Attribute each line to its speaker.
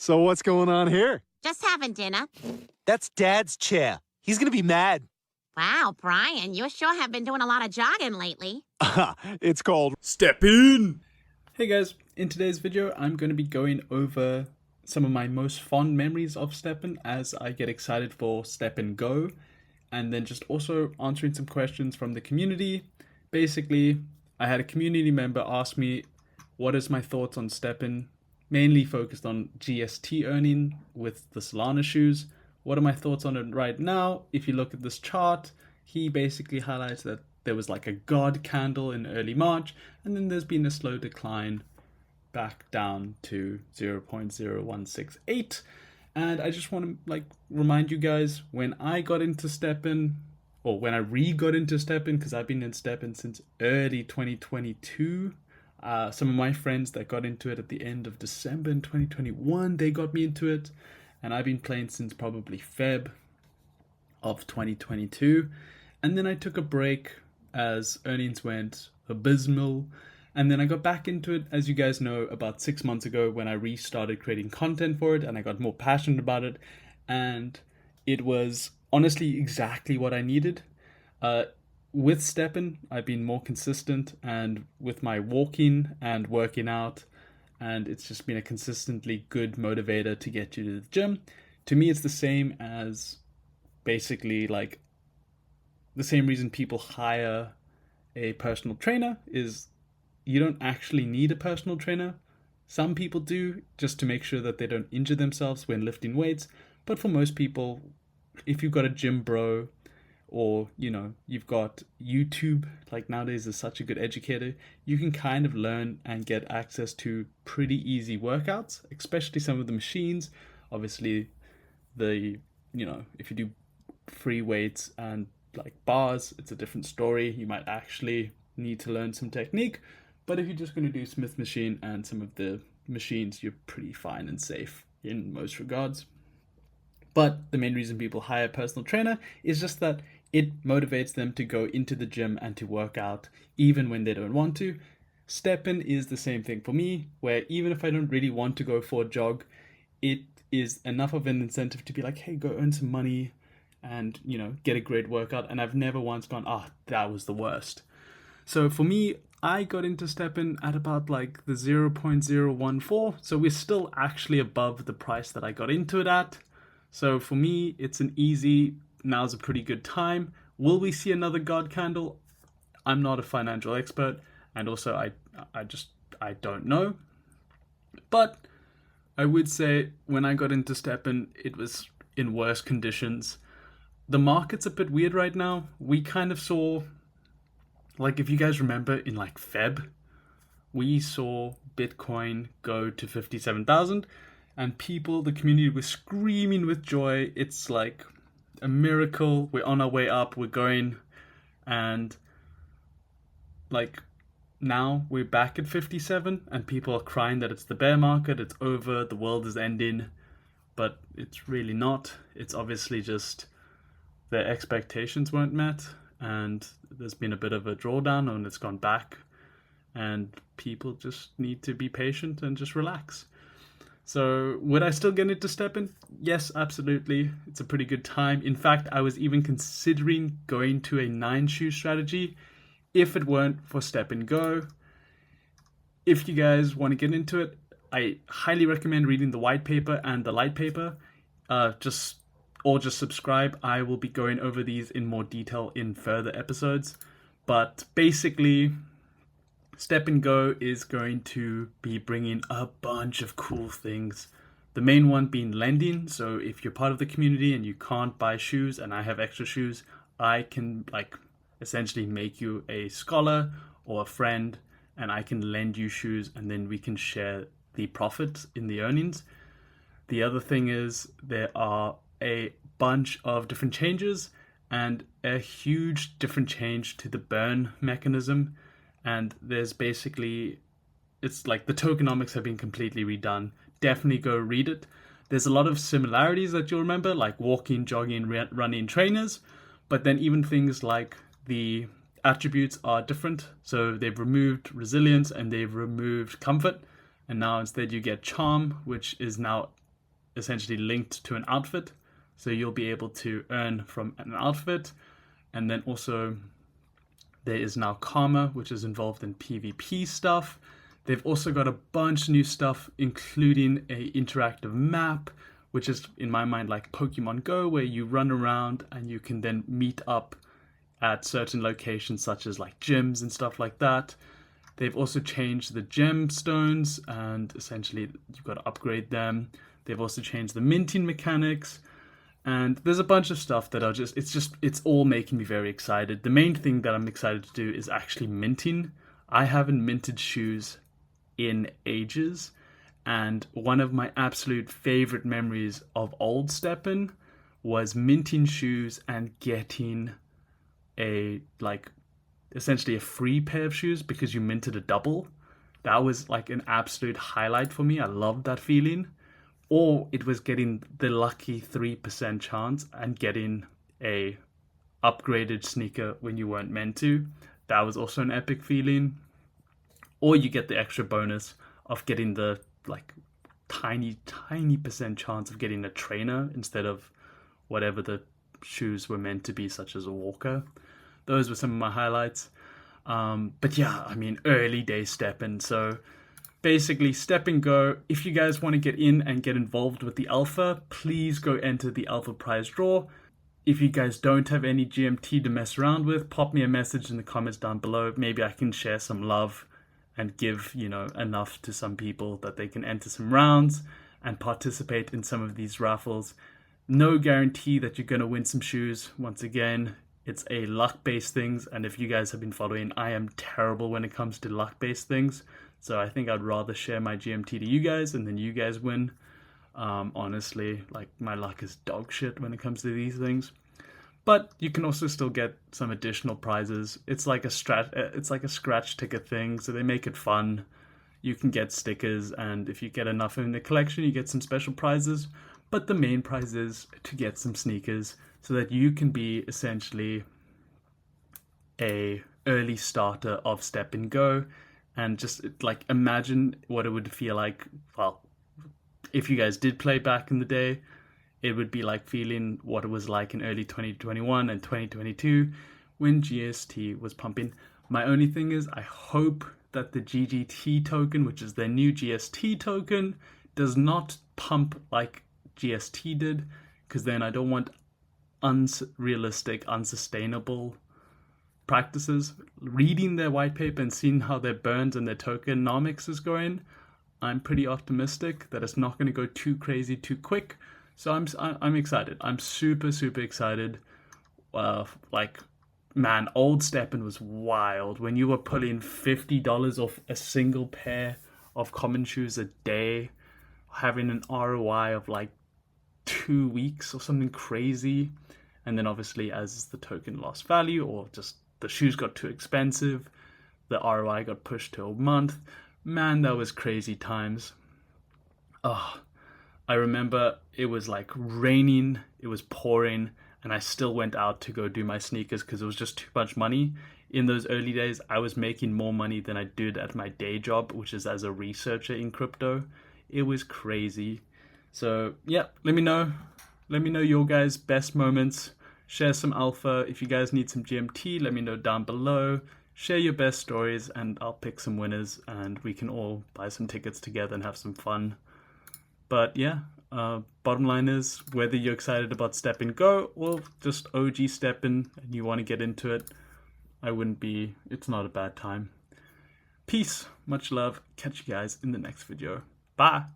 Speaker 1: So what's going on here?
Speaker 2: Just having dinner.
Speaker 3: That's Dad's chair. He's gonna be mad.
Speaker 2: Wow, Brian, you sure have been doing a lot of jogging lately.
Speaker 1: It's called
Speaker 4: Stepn! Hey guys, in today's video I'm going to be going over some of my most fond memories of Stepn as I get excited for Stepn Go, and then just also answering some questions from the community. Basically, I had a community member ask me what is my thoughts on Stepn, mainly focused on GST earning with the Solana shoes. What are my thoughts on it right now? If you look at this chart, he basically highlights that there was like a God candle in early March, and then there's been a slow decline back down to 0.0168. And I just want to remind you guys, when I got into Stepn, or when I re-got into Stepn, because I've been in Stepn since early 2022. Some of my friends that got into it at the end of December in 2021, they got me into it. And I've been playing since probably Feb of 2022. And then I took a break as earnings went abysmal. And then I got back into it, as you guys know, about 6 months ago when I restarted creating content for it and I got more passionate about it. And it was honestly exactly what I needed. With Stepn, I've been more consistent, and with my walking and working out, and it's just been a consistently good motivator to get you to the gym. To me, it's the same as basically like the same reason people hire a personal trainer is you don't actually need a personal trainer. Some people do, just to make sure that they don't injure themselves when lifting weights. But for most people, if you've got a gym bro, or you've got YouTube, like nowadays is such a good educator, you can kind of learn and get access to pretty easy workouts, especially some of the machines. Obviously, if you do free weights and like bars, it's a different story. You might actually need to learn some technique, but if you're just going to do Smith machine and some of the machines, you're pretty fine and safe in most regards. But the main reason people hire a personal trainer is just that it motivates them to go into the gym and to work out even when they don't want to. Stepn is the same thing for me, where even if I don't really want to go for a jog, it is enough of an incentive to be like, hey, go earn some money and, get a great workout. And I've never once gone, that was the worst. So for me, I got into Stepn at about like the 0.014. So we're still actually above the price that I got into it at. So for me, it's an easy, now's a pretty good time. Will we see another God candle? I'm not a financial expert, and also I don't know. But I would say when I got into Stepn, it was in worse conditions. The market's a bit weird right now. We kind of saw, if you guys remember in Feb, we saw Bitcoin go to 57,000. And people, the community was screaming with joy. It's like a miracle. We're on our way up. We're going. And now we're back at 57. And people are crying that it's the bear market. It's over. The world is ending. But it's really not. It's obviously just their expectations weren't met. And there's been a bit of a drawdown and it's gone back. And people just need to be patient and just relax. So would I still get into Stepn? Yes, absolutely. It's a pretty good time. In fact, I was even considering going to a 9-shoe strategy if it weren't for Stepn Go. If you guys want to get into it, I highly recommend reading the white paper and the light paper. Just subscribe. I will be going over these in more detail in further episodes. But basically, Stepn Go is going to be bringing a bunch of cool things. The main one being lending. So if you're part of the community and you can't buy shoes and I have extra shoes, I can essentially make you a scholar or a friend and I can lend you shoes and then we can share the profit in the earnings. The other thing is there are a bunch of different changes and a huge different change to the burn mechanism. And there's basically, it's like the tokenomics have been completely redone. Definitely go read it. There's a lot of similarities that you'll remember, like walking, jogging, running trainers. But then even things like the attributes are different. So they've removed resilience and they've removed comfort. And now instead you get charm, which is now essentially linked to an outfit. So you'll be able to earn from an outfit. And then also there is now Karma, which is involved in PvP stuff. They've also got a bunch of new stuff, including a interactive map, which is in my mind like Pokemon Go, where you run around and you can then meet up at certain locations such as like gyms and stuff like that. They've also changed the gemstones and essentially you've got to upgrade them. They've also changed the minting mechanics, and there's a bunch of stuff that are it's all making me very excited. The main thing that I'm excited to do is actually minting. I haven't minted shoes in ages, and one of my absolute favorite memories of old Stepn was minting shoes and getting a essentially a free pair of shoes because you minted a double. That was like an absolute highlight for me. I loved that feeling. Or it was getting the lucky 3% chance and getting a upgraded sneaker when you weren't meant to. That was also an epic feeling. Or you get the extra bonus of getting the like tiny percent chance of getting a trainer instead of whatever the shoes were meant to be, such as a walker. Those were some of my highlights. But yeah, I mean, early day Stepn. So basically, Stepn Go, if you guys want to get in and get involved with the alpha, please go enter the alpha prize draw. If you guys don't have any GMT to mess around with, pop me a message in the comments down below. Maybe I can share some love and give, enough to some people that they can enter some rounds and participate in some of these raffles. No guarantee that you're going to win some shoes. Once again, it's a luck-based things, and if you guys have been following, I am terrible when it comes to luck-based things. So I think I'd rather share my GMT to you guys and then you guys win. Honestly, like my luck is dog shit when it comes to these things. But you can also still get some additional prizes. It's like a scratch ticket thing, so they make it fun. You can get stickers, and if you get enough in the collection, you get some special prizes. But the main prize is to get some sneakers so that you can be essentially a early starter of Stepn Go. And just like imagine what it would feel like. Well, if you guys did play back in the day, it would be like feeling what it was like in early 2021 and 2022 when GST was pumping. My only thing is I hope that the GGT token, which is their new GST token, does not pump like GST did, because then I don't want unrealistic, unsustainable practices. Reading their white paper and seeing how their burns and their tokenomics is going, I'm pretty optimistic that it's not going to go too crazy too quick. So I'm excited. I'm super excited. Man, old Stepn was wild. When you were pulling $50 off a single pair of common shoes a day, having an ROI of like 2 weeks or something crazy, and then obviously as the token lost value or just the shoes got too expensive, the ROI got pushed to a month. Man, that was crazy times. I remember it was like raining, it was pouring, and I still went out to go do my sneakers because it was just too much money. In those early days, I was making more money than I did at my day job, which is as a researcher in crypto. It was crazy. So yeah, let me know your guys' best moments. Share some alpha. If you guys need some GMT, let me know down below. Share your best stories and I'll pick some winners and we can all buy some tickets together and have some fun. But yeah, bottom line is, whether you're excited about Stepn Go or just OG Stepn and you want to get into it, it's not a bad time. Peace, much love, catch you guys in the next video. Bye!